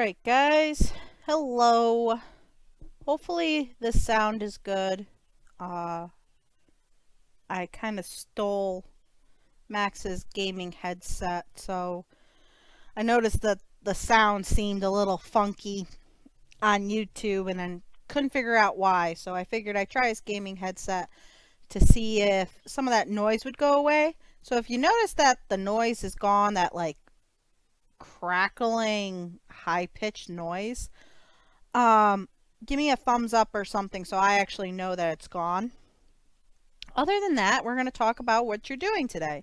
Alright guys, hello. Hopefully this sound is good. I kind of stole Max's gaming headset, so I noticed that the sound seemed a little funky on YouTube and then couldn't figure out why. So I figured I'd try his gaming headset to see if some of that noise would go away. So if you notice that the noise is gone, that like crackling high-pitched noise, give me a thumbs up or something so I actually know that it's gone. Other than that, we're going to talk about what you're doing today.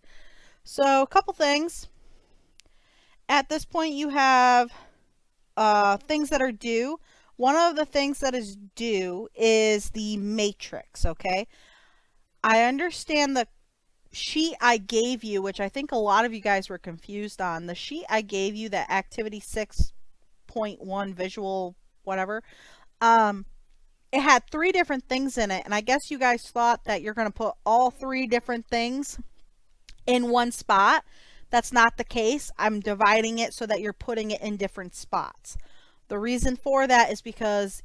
So a couple things. At this point you have things that are due. One of the things that is due is the matrix, okay? I understand the sheet I gave you, which I think a lot of you guys were confused on. The sheet I gave you, that activity 6.1 visual whatever, it had 3 different things in it, and I guess you guys thought that you're going to put all 3 different things in one spot. That's not the case. I'm dividing it so that you're putting it in different spots. The reason for that is because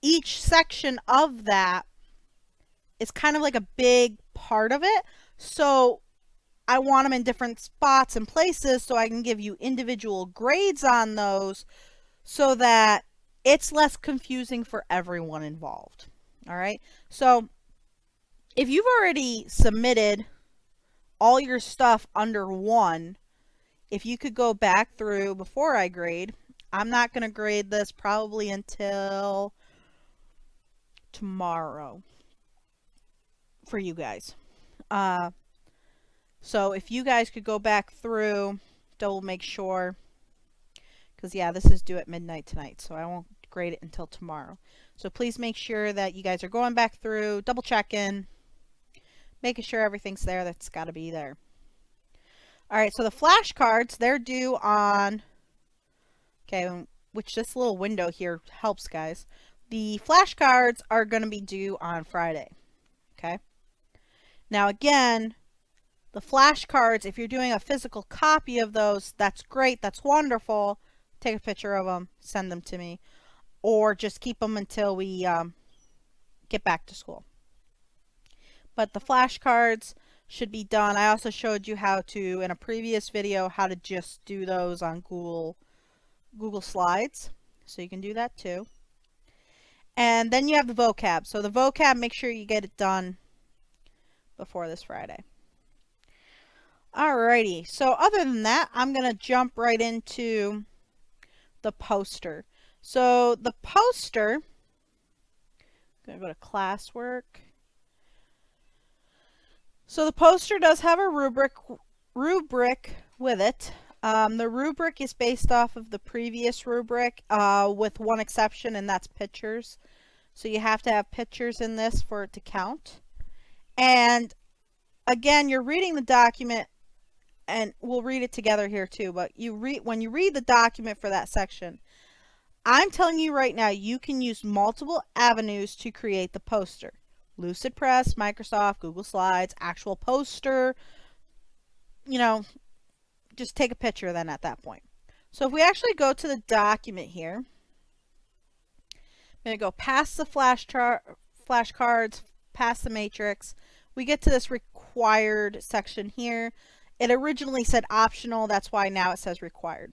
each section of that is kind of like a big part of it. So I want them in different spots and places so I can give you individual grades on those so that it's less confusing for everyone involved. All right. So if you've already submitted all your stuff under one, if you could go back through before I grade, I'm not going to grade this probably until tomorrow for you guys. So if you guys could go back through, double make sure, because yeah, this is due at midnight tonight, so I won't grade it until tomorrow. So please make sure that you guys are going back through, double checking, making sure everything's there that's got to be there. All right, so the flashcards, they're due on, okay, which this little window here helps, guys. The flashcards are going to be due on Friday, okay? Now again, the flashcards, if you're doing a physical copy of those, that's great, that's wonderful. Take a picture of them, send them to me, or just keep them until we get back to school. But the flashcards should be done. I also showed you how to, in a previous video, how to just do those on Google Slides. So you can do that too. And then you have the vocab. So the vocab, make sure you get it done before this Friday. Alrighty, so other than that, I'm going to jump right into the poster. So the poster, I'm going to go to classwork. So the poster does have a rubric with it. The rubric is based off of the previous rubric with one exception, and that's pictures. So you have to have pictures in this for it to count. And again, you're reading the document, and we'll read it together here too, but when you read the document for that section, I'm telling you right now, you can use multiple avenues to create the poster. Lucid Press, Microsoft, Google Slides, actual poster, you know, just take a picture then at that point. So if we actually go to the document here, I'm going to go past the flashcards, past the matrix. We get to this required section here. It originally said optional, that's why now it says required.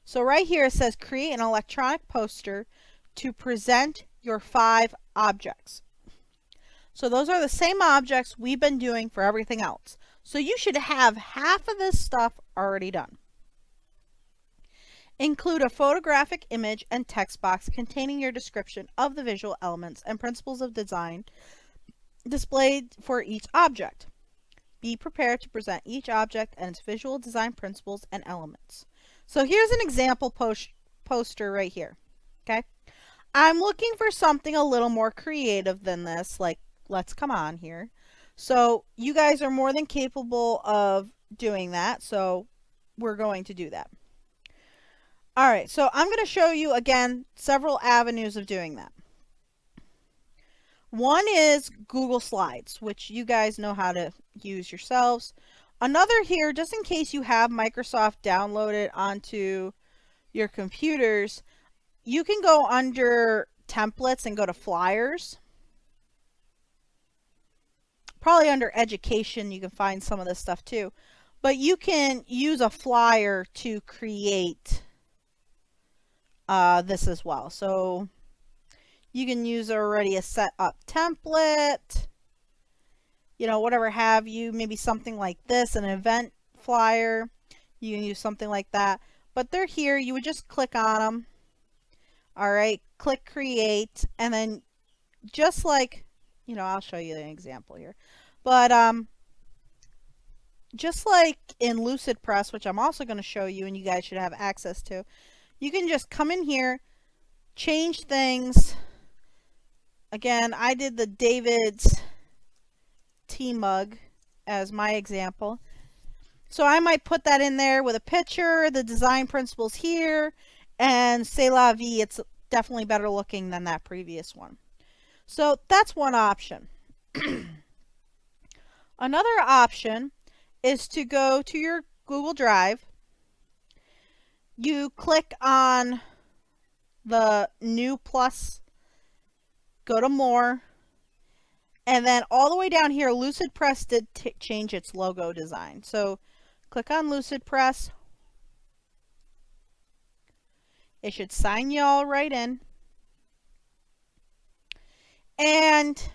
So right here it says create an electronic poster to present your 5 objects. So those are the same objects we've been doing for everything else. So you should have half of this stuff already done. Include a photographic image and text box containing your description of the visual elements and principles of design displayed for each object. Be prepared to present each object and its visual design principles and elements. So here's an example poster right here. Okay. I'm looking for something a little more creative than this, like let's come on here. So you guys are more than capable of doing that. So we're going to do that. All right. So I'm going to show you again several avenues of doing that. One is Google Slides, which you guys know how to use yourselves. Another here, just in case you have Microsoft downloaded onto your computers, you can go under templates and go to flyers. Probably under education you can find some of this stuff too. But you can use a flyer to create this as well. So you can use already a set up template, you know, whatever have you, maybe something like this, an event flyer. You can use something like that. But they're here. You would just click on them. All right, click create, and then just like, you know, I'll show you an example here. But just like in LucidPress, which I'm also going to show you and you guys should have access to, you can just come in here, change things. Again, I did the David's tea mug as my example. So I might put that in there with a picture, the design principles here, and c'est la vie. It's definitely better looking than that previous one. So that's one option. Another option is to go to your Google Drive. You click on the new plus, go to more, and then all the way down here, LucidPress did change its logo design. So click on LucidPress. It should sign you all right in. And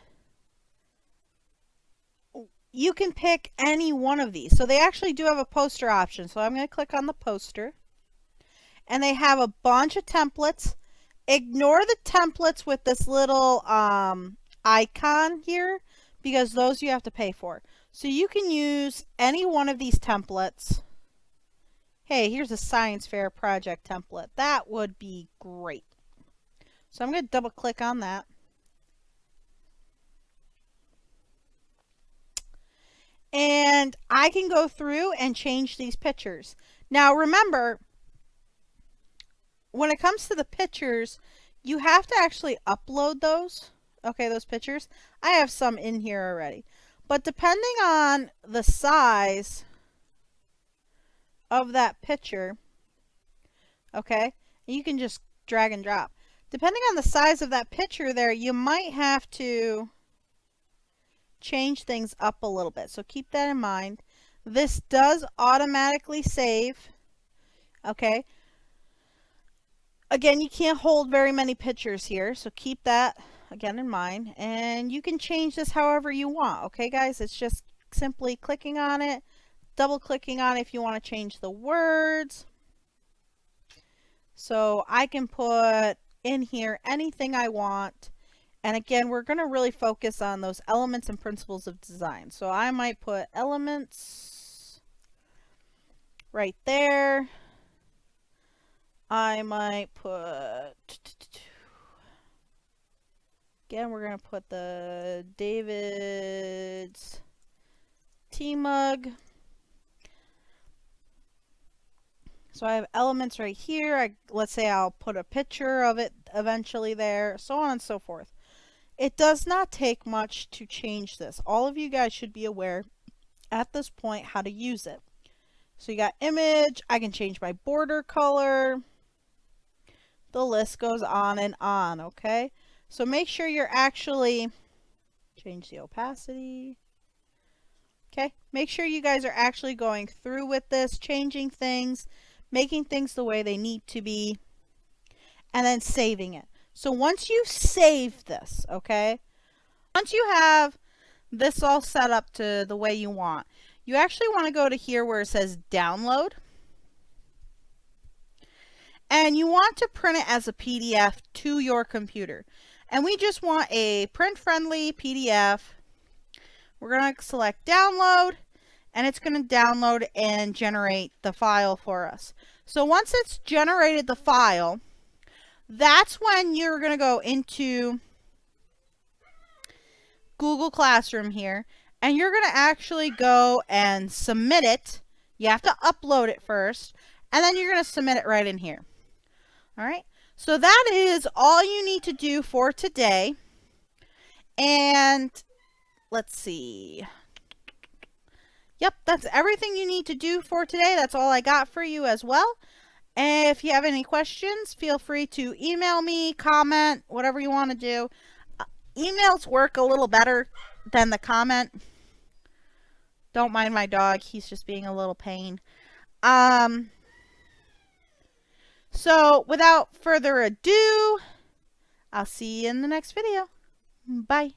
you can pick any one of these. So they actually do have a poster option. So I'm going to click on the poster. And they have a bunch of templates. Ignore the templates with this little icon here, because those you have to pay for. So you can use any one of these templates. Hey, here's a science fair project template. That would be great. So I'm going to double click on that. And I can go through and change these pictures. Now remember, when it comes to the pictures, you have to actually upload those. Okay, those pictures. I have some in here already. But depending on the size of that picture, okay, you can just drag and drop. Depending on the size of that picture there, you might have to change things up a little bit. So keep that in mind. This does automatically save. Okay. Again, you can't hold very many pictures here, so keep that again in mind. And you can change this however you want. Okay, guys? It's just simply clicking on it, double clicking on it if you want to change the words. So I can put in here anything I want. And again, we're going to really focus on those elements and principles of design. So I might put elements right there. I might put, again, we're going to put the David's tea mug. So I have elements right here. Let's say I'll put a picture of it eventually there, so on and so forth. It does not take much to change this. All of you guys should be aware at this point how to use it. So you got image. I can change my border color. The list goes on and on, okay? So make sure you're actually, change the opacity. Okay, make sure you guys are actually going through with this, changing things, making things the way they need to be, and then saving it. So once you save this, okay, once you have this all set up to the way you want, you actually want to go to here where it says download. And you want to print it as a PDF to your computer. And we just want a print-friendly PDF. We're going to select download, and it's going to download and generate the file for us. So once it's generated the file, that's when you're going to go into Google Classroom here, and you're going to actually go and submit it. You have to upload it first, and then you're going to submit it right in here. All right, so that is all you need to do for today. And let's see. Yep, that's everything you need to do for today. That's all I got for you as well. And if you have any questions, feel free to email me, comment, whatever you want to do. Emails work a little better than the comment. Don't mind my dog. He's just being a little pain. Um, so without further ado, I'll see you in the next video. Bye.